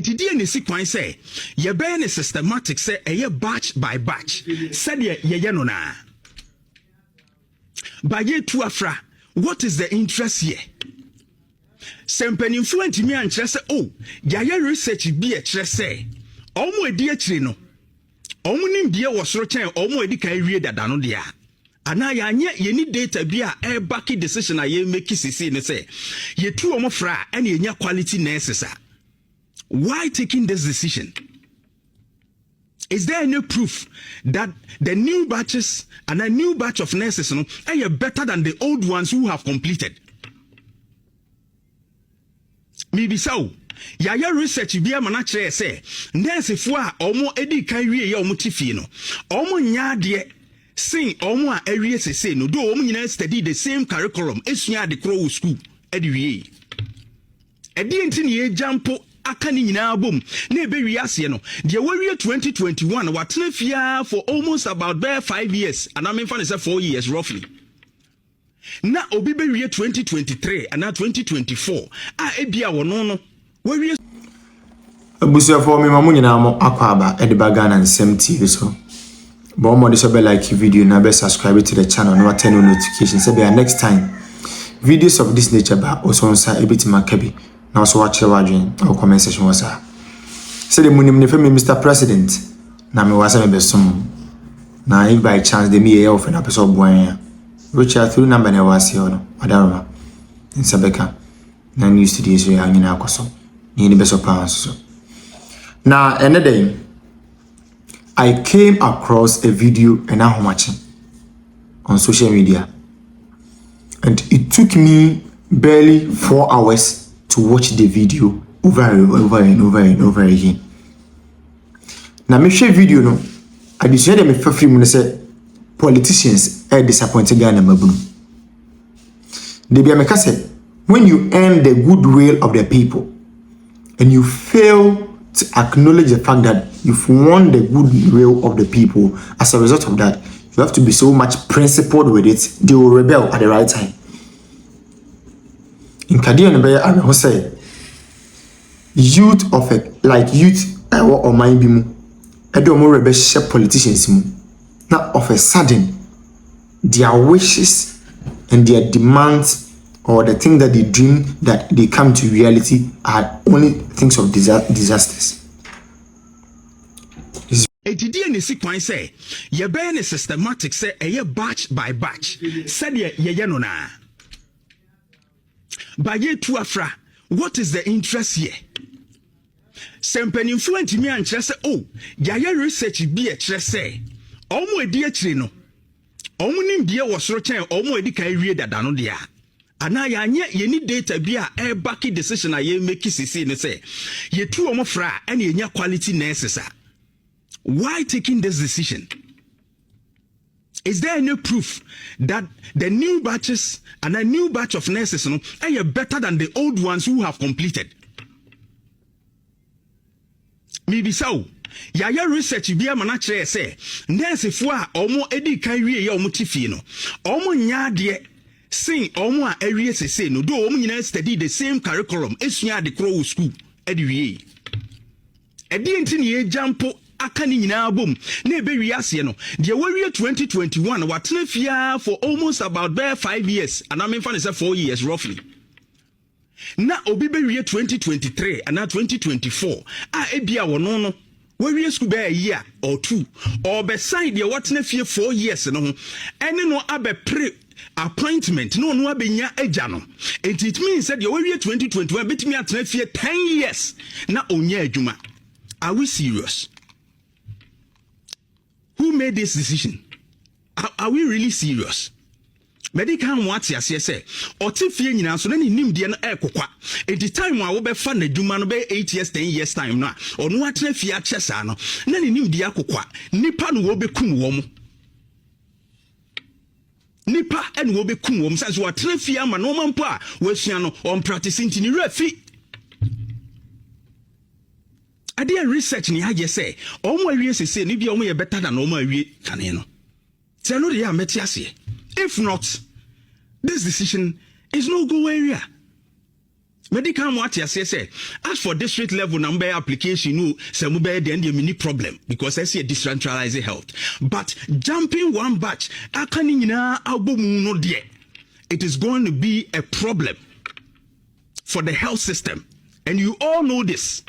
Etidie ne si kwan say ye be ne systematic say eye batch by batch said ye no na ba ye tu afra. What is the interest here? Sempen influence me and say oh ya research bi e kire say omo edi akire no omo nim die wo soro chen omo edi kan wie dada no dia ana ya anye ye ni data bi a back decision a ye make sisi ne say ye tu omo fra and ye nya quality nurses. Why taking this decision? Is there any proof that the new batches and a new batch of nurses are better than the old ones who have completed? Maybe so. Yaya research be a manager say, nurse if wa omo edi kan wie ya omo tifi no. Omo nya de sing omo a area say no do omo nyina study the same curriculum esua de crow school edi wie. Edi enti ne jampo aka ni nyina bom na ebe wiase no de wawie 2021 watena fia for almost about 5 years and I mean for say 4 years roughly na obi be wie 2023 and 2024 a ebia wono no wawie abusia for me mamu nyina mo akwaba ediba Ghana nsem TV so but mo de so be like video na be subscribe to the channel na turn on notifications say be next time videos of this nature ba osonsa ebitima kabi. Now, so watch the watching or comment section was a say the money Mr. President. Now, me was a best some. Now, if by chance they me off an episode boy, which are through number I was here, whatever in Sabeka. Now, used to this way, hanging out so near the best of pounds. So now, another day, I came across a video and now watching on social media, and it took me barely 4 hours to watch the video over and over again. Now me share video no. I decided me for free say politicians are disappointed Ghana mabunu. They be make say when you earn the goodwill of the people and you fail to acknowledge the fact that you've won the goodwill of the people, as a result of that, you have to be so much principled with it, they will rebel at the right time. In Kadia Nebe, I will say, youth of it, like youth or my bimu, Addo more rebellious politicians, not of a sudden, their wishes and their demands or the thing that they dream that they come to reality are only things of disasters. Etidie ne si kwan say, ye be ne systematic say eye batch by batch, said ye no na. Ba ye tu afra, what is the interest here? Sempen influence me and say oh, yaya research bi e kire say, omo edi akire no. Omo nim die wo soro chen omo edi kan wie dada no dia. Ana ya anye ye ni data bi a back decision a ye make sisi ne say, ye tu omo fra and ye nya quality nurses. Why taking this decision? Is there any proof that the new batches and a new batch of nurses are better than the old ones who have completed? Maybe so. Yaya research be a manager say, nurse fo a omo edi kan wie ya omo tifi no. Omo nya de sing omo a awie sese no do omo nyina study the same curriculum esua de crow school edi wie. Edi enti ne jampo aka ni nyina bom na ebe wiase no de wawie 2021 watena fia for almost about 5 years and I mean for say 4 years roughly na obi be wie 2023 and 2024 a ebia wono no wawie school be a year or 2 or be side de watena fia 4 years no ho ene no abe pre appointment no no abenya agya no it means that de wawie 2021 betimi atena fia 10 years na onya adwuma. Are we serious? Who made this decision? Are we really serious? Medical what's yes, say, or Tiffy, so then nim the Akokoa. At the time I will be fun the Duman be 8 years, 10 years time now, or no what if ya chesano, then he knew the Akokoa, Nipan will be kumwom. Nipa and will be kumwom, since what Trefia man no man pa, was Yano on practicing in refi. I did research ni haje say all my years say ni bi omo better than all my we can no. Say no dey ametiase. If not, this decision is no go area. medical what say as for district level number application no say mo be then the mini problem because I see a decentralized health but jumping one batch aka ni nyina abomu no de it is going to be a problem for the health system and you all know this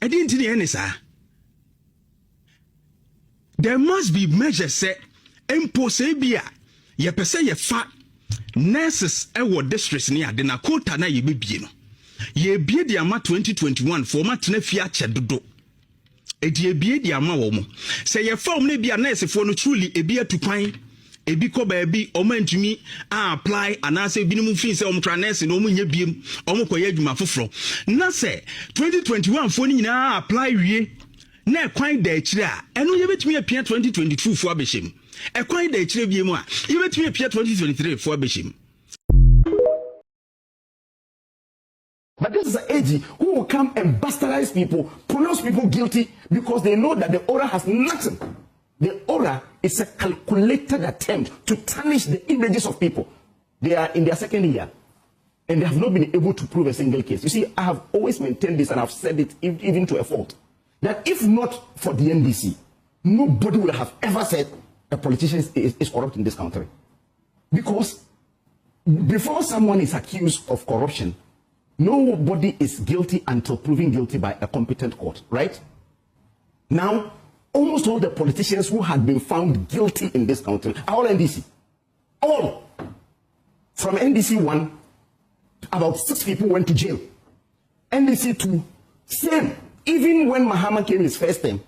I didn't hear any sir. There must be measures say imposabia ye pese ye fa nurses ewo districts ni ade na quota na ye bebie no ye bie di ama 2021 format na fia che dodo edi ye bie di ama wo mo say ye form na bia nurse fo no truly ebi atukwan ebi ko ba bi omo antumi apply anase bi no fin say omo tra nurse no omo nya biem omo koye adwuma foforo na say 2021 fo ni nyina apply wie na kwan da akire a eno ye betumi apia 2022 fo abehim e kwan da akire bi mu a ye betumi apia 2023 fo abehim. But this is an AG who will come and bastardize people, pronounce people guilty because they know that the order has nothing. The order is a calculated attempt to tarnish the images of people. They are in their second year and they have not been able to prove a single case. You see, I have always maintained this and I've said it even to a fault. That if not for the NDC, nobody would have ever said a politician is corrupt in this country. Because before someone is accused of corruption, nobody is guilty until proven guilty by a competent court, right? Now, almost all the politicians who had been found guilty in this country are all NDC. All. From NDC 1, about 6 people went to jail. NDC 2, same. Even when Mahama came his first time,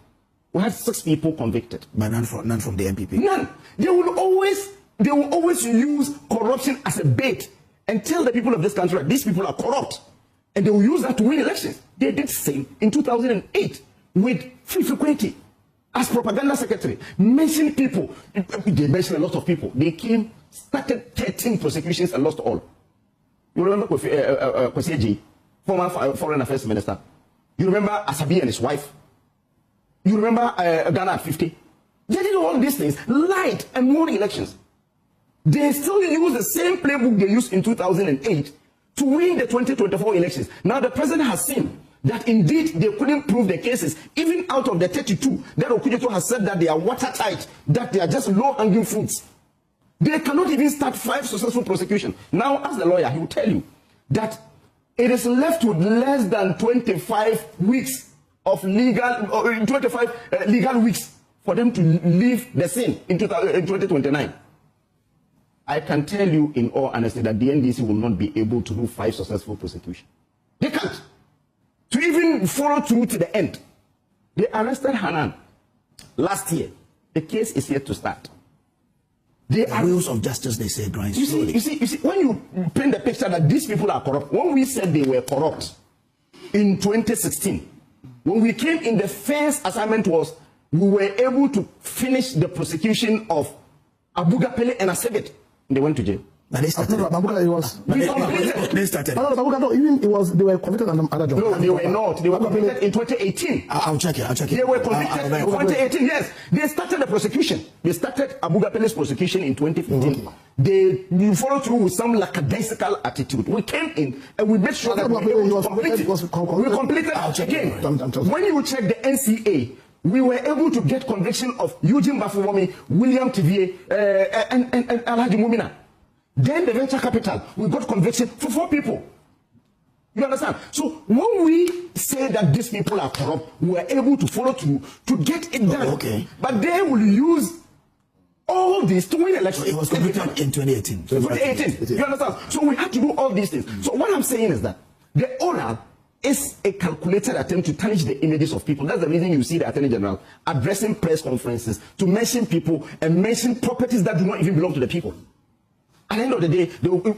we had 6 people convicted. But none from the MPP. None. They will always use corruption as a bait and tell the people of this country that these people are corrupt. And they will use that to win elections. They did the same in 2008 with Fifi as propaganda secretary. Mentioned people. They mentioned a lot of people. They came, started 13 prosecutions and lost all. You remember Kwesi Agyeta, former foreign affairs minister? You remember Asabi and his wife? You remember Ghana at 50? They did all these things, lied and won elections. They still use the same playbook they used in 2008 to win the 2024 elections. Now the president has seen that indeed they couldn't prove the cases. Even out of the 32, that Okujeto has said that they are watertight, that they are just low-hanging fruits. They cannot even start 5 successful prosecutions. Now, as the lawyer, he will tell you that it is left with less than 25 weeks of legal, 25 legal weeks for them to leave the scene in 2029. I can tell you in all honesty that the NDC will not be able to do 5 successful prosecutions. They can't. To even follow through to the end. They arrested Hanan last year. The case is yet to start. The wheels of justice, they say, grind slowly. You see, when you paint the picture that these people are corrupt, when we said they were corrupt in 2016, when we came in, the first assignment was we were able to finish the prosecution of Abuga Pele and Asebet. They went to jail. But they started. They started. Even it was they were convicted on other jobs. No, they were not. They were convicted in 2018. I'll check it. They were convicted in 2018. Yes, they started the prosecution. They started Abuga Pele's prosecution in 2015. They followed through with some lackadaisical attitude. We came in and we made sure that we completed. Again, when you check the NCA, we were able to get conviction of Eugene Bafuwomi, William Tivier, and Alhaji Mumina. Then the venture capital, we got conviction for 4 people. You understand? So when we say that these people are corrupt, we were able to follow through to get it done. Okay. But they will use all this to win elections. It was convicted in 2018. 2018. You understand? So we had to do all these things. So what I'm saying is that the oral is a calculated attempt to tarnish the images of people. That's the reason you see the Attorney General addressing press conferences to mention people and mention properties that do not even belong to the people. At the end of the day,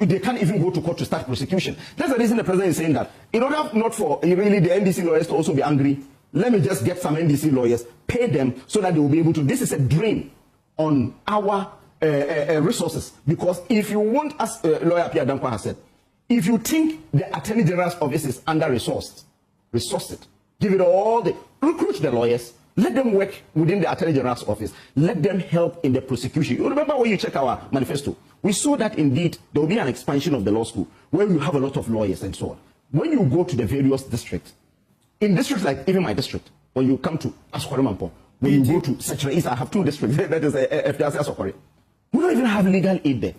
they can't even go to court to start prosecution. That's the reason the president is saying that. In order not for really the NDC lawyers to also be angry, let me just get some NDC lawyers, pay them so that they will be able to. This is a drain on our resources. Because if you want, as lawyer Pierre Dankwa has said, if you think the Attorney General's office is under-resourced, resource it. Give it all the, recruit the lawyers, Let them work within the Attorney General's office. Let them help in the prosecution. You remember when you check our manifesto, we saw that indeed there will be an expansion of the law school where you have a lot of lawyers and so on. When you go to the various districts, in districts like even my district, when you come to Asokore, when you go to Sechira East, I have 2 districts. That is FDC Asokore. We don't even have legal aid there.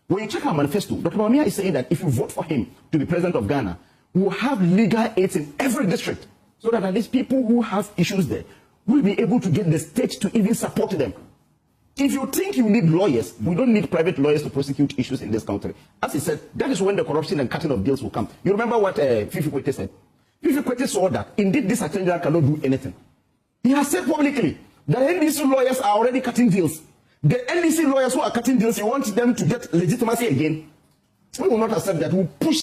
When you check our manifesto, Dr. Mahama is saying that if you vote for him to be president of Ghana, we will have legal aids in every district so that at least people who have issues there will be able to get the state to even support them. If you think you need lawyers, we don't need private lawyers to prosecute issues in this country. As he said, that is when the corruption and cutting of deals will come. You remember what Fifi Kwete said? Fifi Kwete saw that indeed this attorney general cannot do anything. He has said publicly that NDC lawyers are already cutting deals. The NDC lawyers who are cutting deals, you want them to get legitimacy again. We will not accept that. We will push.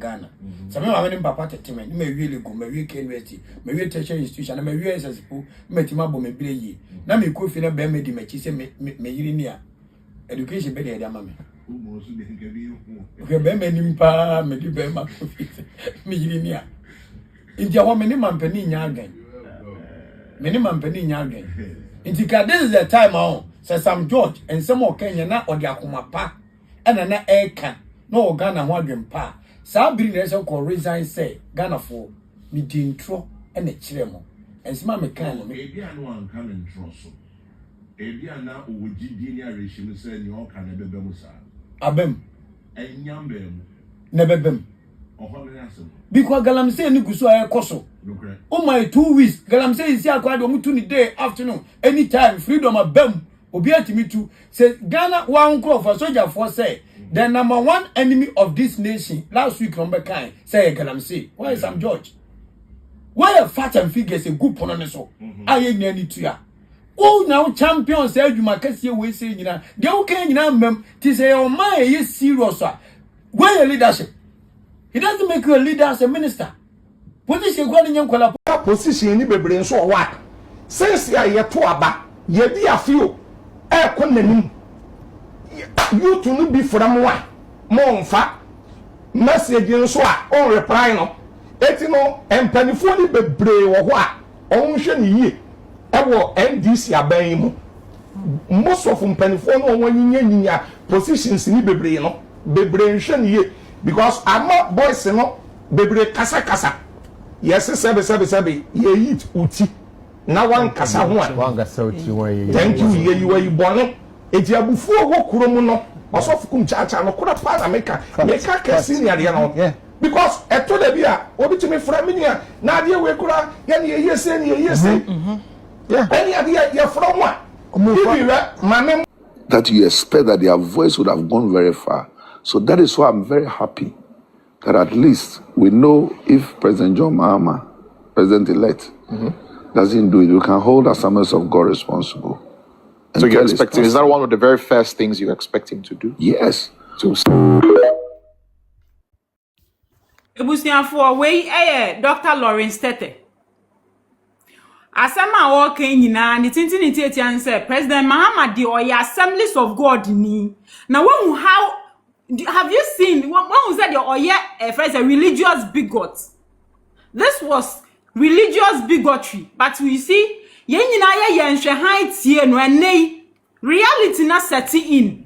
Ghana. Some of them papa tetement, me really go, me university, me tertiary institution, me SS po, me timabo me bile na me ko fi na be me di me chi se me yiri ni a education be dey ama me. Okay, be me nimpa me di be ma ko fi me yiri ni a. Inti awo me ni mampani nya agan. Me ni mampani nya agan. Inti ka this is the time on say Sam George and some of Kenya na odi akoma pa e na eka no Ghana ho adwen pa. Sabri reason ko resign say Ghana for me di intro e na kire mo ensima me kan me e bia no an kan intro so e bia na owogidi ni arehim say ni o kan na bebe mu sa abem enyam be mu na bebem oho ne asem because galamsey ni guso ay koso oh my 2 weeks galamsey isi akwade o mutu ni day afternoon anytime freedom abem obi atimi tu say Ghana one crop for soldier for say the number 1 enemy of this nation last week number kind say galamsey why is Sam George why a fat and figure say good pono ne so aye nyani tuya oh now champions say adwuma kase we say nyina de wo kan nyina mem ti say o man e serious where your leadership. He doesn't make you a leader as a minister. Position go ni nkola position ni bebre nso wa since ya yeto aba ye di afio e ko nanim you to no be from one mo nfa message nso a on reply no eti no empanifo ni bebre wo ho a on hwe ni yie e wo NDC aban mu most of empanifo no won nyinya positions ni bebre no bebre hwe ni yie because ama boys no bebre kasa yes sebe ye eat uti na wan kasa ho a wan kasa uti wan ye thank you ye you are born eti abufu wo kurom no osofukum chacha no kura pa na meka kesi ni ade no because eto da bia obitimi fra me nia na ade we kura ye ne ye se yeah any ade ye fra ho a that you expect that their voice would have gone very far. So that is why I'm very happy that at least we know if President John Mahama, President-elect, doesn't do it, we can hold Assemblies of God responsible. So you're expecting, is that one of the very first things you expect him to do? Yes. Ebusianfo we Dr. Lawrence Tete. Asema wo kan nyina ni tintin tietian say President Mahama di oya Assemblies of God ni. Na when how have you seen when we said the oya first a religious bigot? This was religious bigotry, but we see yen nyina ye nhwe tie no enei reality na set in.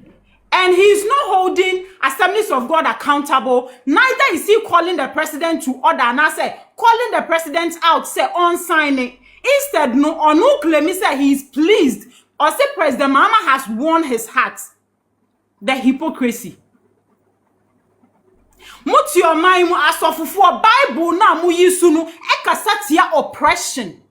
And he is not holding Assemblies of God accountable. Neither is he calling the president to order and I say calling the president out, say on signing. Instead, no or no claim say he is pleased or say President Mahama has won his heart. The hypocrisy. Muti your mind mu asofufo Bible na mu yisunu ekasatia oppression.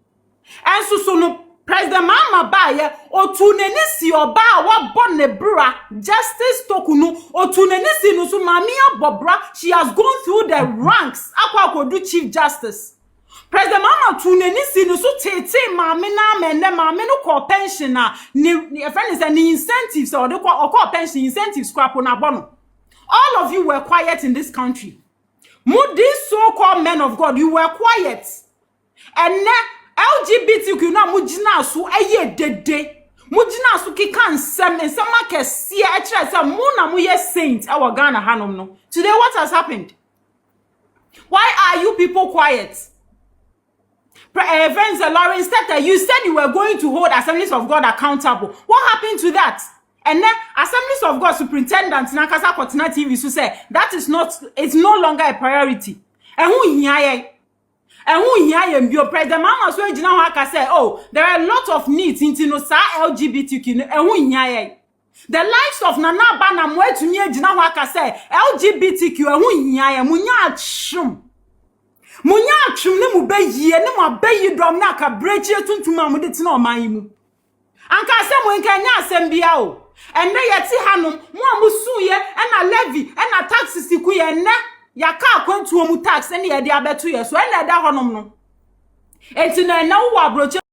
And so no President Mahama baye otunenisi oba wa bonne bra justice tokunu otunenisi no so mamia bobra she has gone through the ranks akwa do chief justice. President Mahama tunenisi no so tete mame na mende mame no call pension na ni friend is an incentives or the call pension incentives scrap na bono. All of you were quiet in this country. These so-called men of God, you were quiet. And now LGBTQ na mujina su eye dede. Mujina su ki kan sem and some ke see actually say mu na mu ye saint our Ghana hanom no. Today what has happened? Why are you people quiet? Friends, Lawrence Tete, you said you were going to hold Assemblies of God accountable. What happened to that? And then Assemblies of God Superintendent Nakasa Kotina TV so say that is not, it's no longer a priority. And who here? And who here bio President Mahama so ejina ho aka say, oh, there are a lot of needs into no sa LGBTQ and who here? The lives of Nana Bana mo etumi ejina ho aka say LGBTQ and who here munya atshum. Munya atwum ne mu bayie ne mu abayi dom na ka brechi etuntuma mu de tina oman mu anka asem nka nya asem bia o enne yeti hanom mu amusuye na levy na taxes ku ye ne yaka akwantu mu tax ne ye de abeto ye so enne da honom no enti na wo abroche